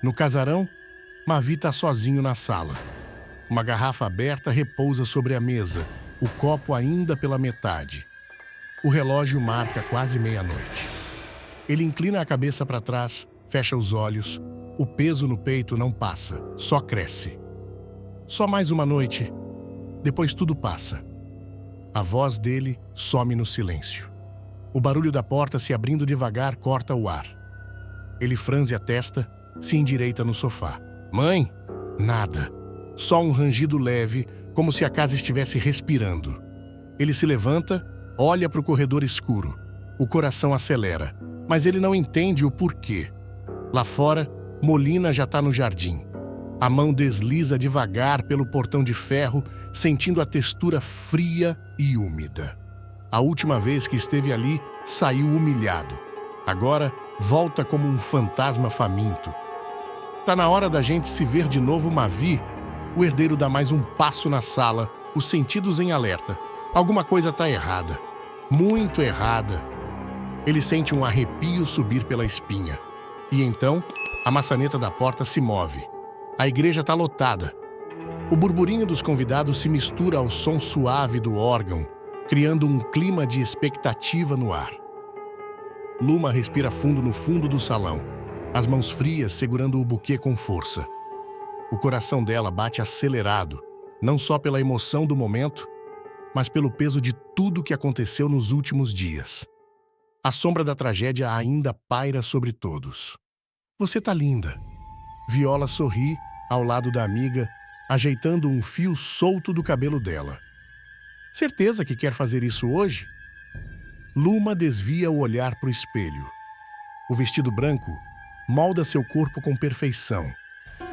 No casarão, Mavi está sozinho na sala. Uma garrafa aberta repousa sobre a mesa, o copo ainda pela metade. O relógio marca quase meia-noite. Ele inclina a cabeça para trás, fecha os olhos. O peso no peito não passa, só cresce. Só mais uma noite, depois tudo passa. A voz dele some no silêncio. O barulho da porta se abrindo devagar corta o ar. Ele franze a testa, se endireita no sofá. Mãe? Nada. Só um rangido leve, como se a casa estivesse respirando. Ele se levanta, olha para o corredor escuro. O coração acelera, mas ele não entende o porquê. Lá fora, Molina já está no jardim. A mão desliza devagar pelo portão de ferro, sentindo a textura fria e úmida. A última vez que esteve ali, saiu humilhado. Agora, volta como um fantasma faminto. Tá na hora da gente se ver de novo, Mavi. O herdeiro dá mais um passo na sala, os sentidos em alerta. Alguma coisa tá errada. Muito errada. Ele sente um arrepio subir pela espinha. E então, a maçaneta da porta se move. A igreja tá lotada. O burburinho dos convidados se mistura ao som suave do órgão, criando um clima de expectativa no ar. Luma respira fundo no fundo do salão, as mãos frias segurando o buquê com força. O coração dela bate acelerado, não só pela emoção do momento, mas pelo peso de tudo que aconteceu nos últimos dias. A sombra da tragédia ainda paira sobre todos. Você tá linda. Viola sorri ao lado da amiga, ajeitando um fio solto do cabelo dela. Certeza que quer fazer isso hoje? Luma desvia o olhar para o espelho. O vestido branco molda seu corpo com perfeição,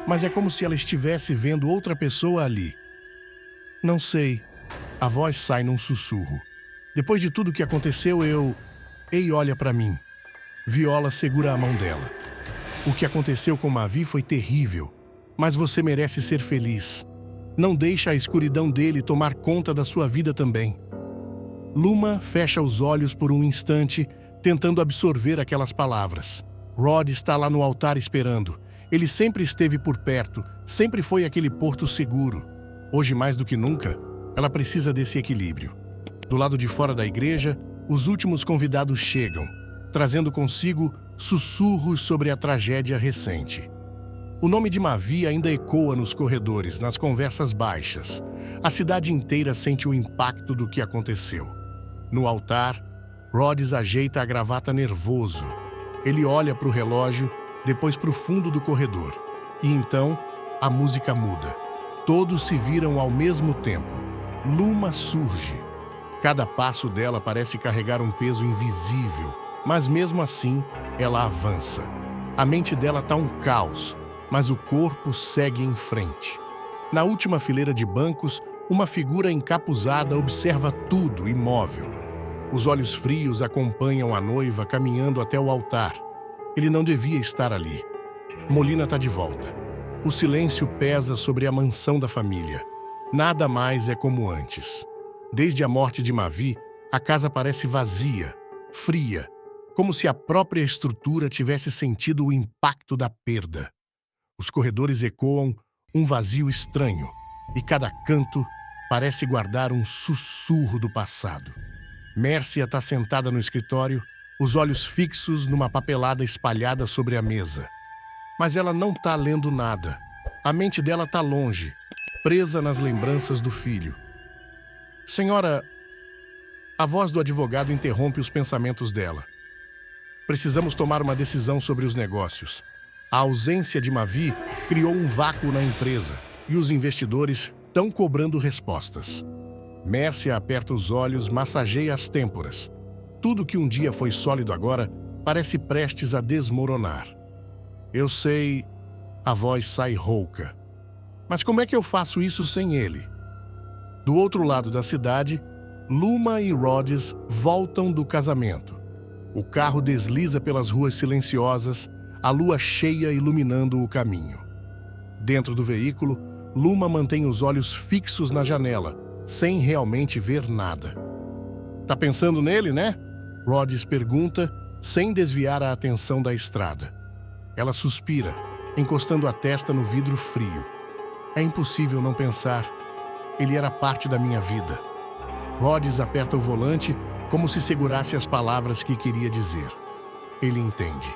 mas é como se ela estivesse vendo outra pessoa ali. Não sei. A voz sai num sussurro. Depois de tudo que aconteceu, Ei, olha para mim. Viola segura a mão dela. O que aconteceu com Mavi foi terrível, mas você merece ser feliz. Não deixe a escuridão dele tomar conta da sua vida também. Luma fecha os olhos por um instante, tentando absorver aquelas palavras. Rod está lá no altar esperando. Ele sempre esteve por perto, sempre foi aquele porto seguro. Hoje, mais do que nunca, ela precisa desse equilíbrio. Do lado de fora da igreja, os últimos convidados chegam, trazendo consigo sussurros sobre a tragédia recente. O nome de Mavi ainda ecoa nos corredores, nas conversas baixas. A cidade inteira sente o impacto do que aconteceu. No altar, Rhodes ajeita a gravata nervoso. Ele olha para o relógio, depois para o fundo do corredor. E então, a música muda. Todos se viram ao mesmo tempo. Luma surge. Cada passo dela parece carregar um peso invisível, mas mesmo assim, ela avança. A mente dela está um caos, mas o corpo segue em frente. Na última fileira de bancos, uma figura encapuzada observa tudo, imóvel. Os olhos frios acompanham a noiva caminhando até o altar. Ele não devia estar ali. Molina está de volta. O silêncio pesa sobre a mansão da família. Nada mais é como antes. Desde a morte de Mavi, a casa parece vazia, fria, como se a própria estrutura tivesse sentido o impacto da perda. Os corredores ecoam um vazio estranho, e cada canto parece guardar um sussurro do passado. Mércia está sentada no escritório, os olhos fixos numa papelada espalhada sobre a mesa. Mas ela não está lendo nada. A mente dela está longe, presa nas lembranças do filho. Senhora, a voz do advogado interrompe os pensamentos dela. Precisamos tomar uma decisão sobre os negócios. A ausência de Mavi criou um vácuo na empresa e os investidores estão cobrando respostas. Mércia aperta os olhos, massageia as têmporas. Tudo que um dia foi sólido agora parece prestes a desmoronar. Eu sei, a voz sai rouca. Mas como é que eu faço isso sem ele? Do outro lado da cidade, Luma e Rhodes voltam do casamento. O carro desliza pelas ruas silenciosas, a lua cheia iluminando o caminho. Dentro do veículo, Luma mantém os olhos fixos na janela, sem realmente ver nada. Tá pensando nele, né? Rhodes pergunta, sem desviar a atenção da estrada. Ela suspira, encostando a testa no vidro frio. É impossível não pensar. Ele era parte da minha vida. Rhodes aperta o volante como se segurasse as palavras que queria dizer. Ele entende.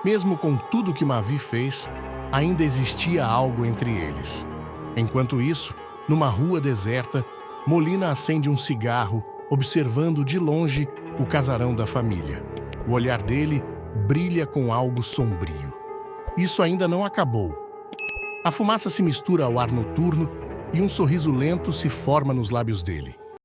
Mesmo com tudo que Mavi fez, ainda existia algo entre eles. Enquanto isso, numa rua deserta, Molina acende um cigarro, observando de longe o casarão da família. O olhar dele brilha com algo sombrio. Isso ainda não acabou. A fumaça se mistura ao ar noturno e um sorriso lento se forma nos lábios dele.